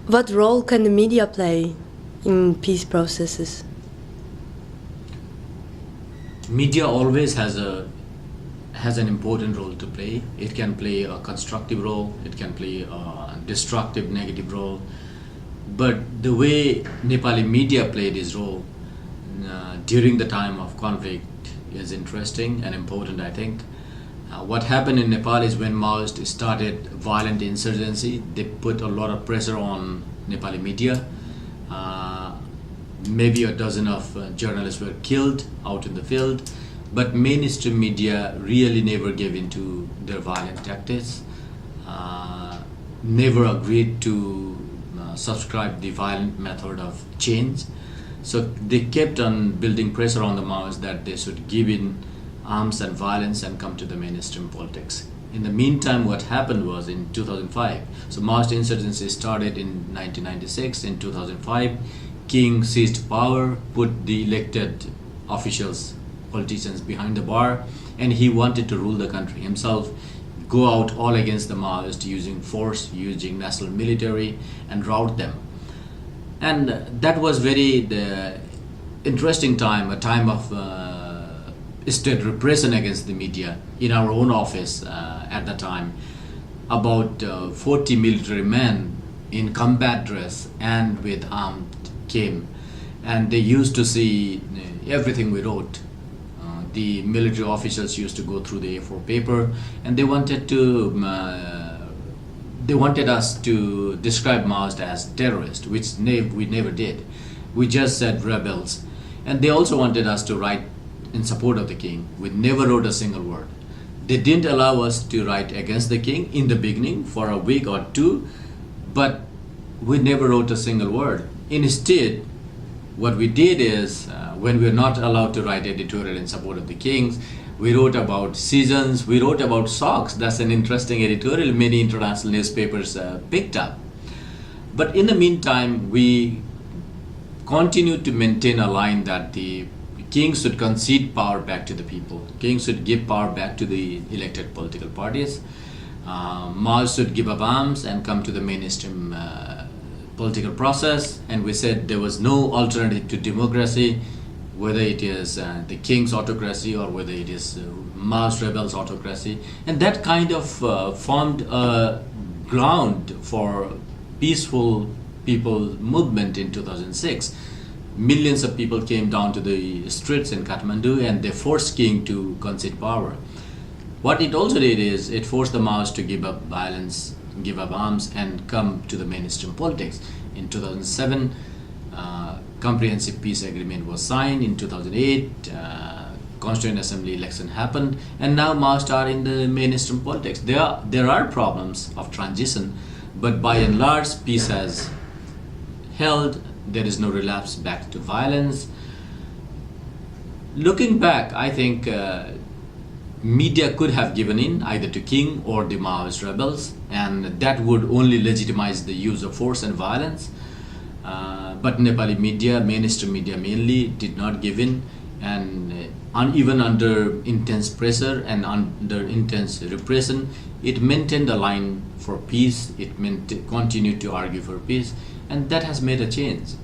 What role can the media play in peace processes? Media always has an important role to play. It can play a constructive role, it can play a destructive, negative role. But the way Nepali media played its role during the time of conflict is interesting and important, I think. What happened in Nepal is when Maoists started violent insurgency, they put a lot of pressure on Nepali media. Maybe a dozen of journalists were killed out in the field, but mainstream media really never gave in to their violent tactics, never agreed to subscribe the violent method of change. So they kept on building pressure on the Maoists that they should give in arms and violence and come to the mainstream politics. In the meantime, what happened was in 2005, so Maoist insurgency started in 1996. In 2005, King seized power, put the elected officials, politicians behind the bar, and he wanted to rule the country himself, go out all against the Maoists using force, using national military, and rout them. And that was very interesting time, a time of state repression against the media. In our own office at the time, about 40 military men in combat dress and with armed came, and they used to see everything we wrote. The military officials used to go through the A4 paper, and they wanted us to describe Maoists as terrorists, which we never did. We just said rebels. And they also wanted us to write in support of the king. We never wrote a single word. They didn't allow us to write against the king in the beginning for a week or two, but we never wrote a single word. Instead, what we did is, when we were not allowed to write editorial in support of the kings, we wrote about seasons, we wrote about socks. That's an interesting editorial many international newspapers picked up. But in the meantime, we continued to maintain a line that the kings should concede power back to the people. Kings should give power back to the elected political parties. Maoists should give up arms and come to the mainstream political process. And we said there was no alternative to democracy, whether it is the king's autocracy or whether it is Maoist rebels' autocracy. And that kind of formed a ground for peaceful people movement in 2006. Millions of people came down to the streets in Kathmandu and they forced king to concede power. What it also did is it forced the Maoists to give up violence, give up arms, and come to the mainstream politics. In 2007, comprehensive peace agreement was signed. In 2008, Constituent Assembly election happened, and now Maoists are in the mainstream politics. There are problems of transition, but by and large, peace has held. There is no relapse back to violence. Looking back, I think media could have given in either to king or the Maoist rebels, and that would only legitimize the use of force and violence. But Nepali media, mainstream media mainly, did not give in, and even under intense pressure and under intense repression, it maintained a line for peace. It continued to argue for peace, and that has made a change.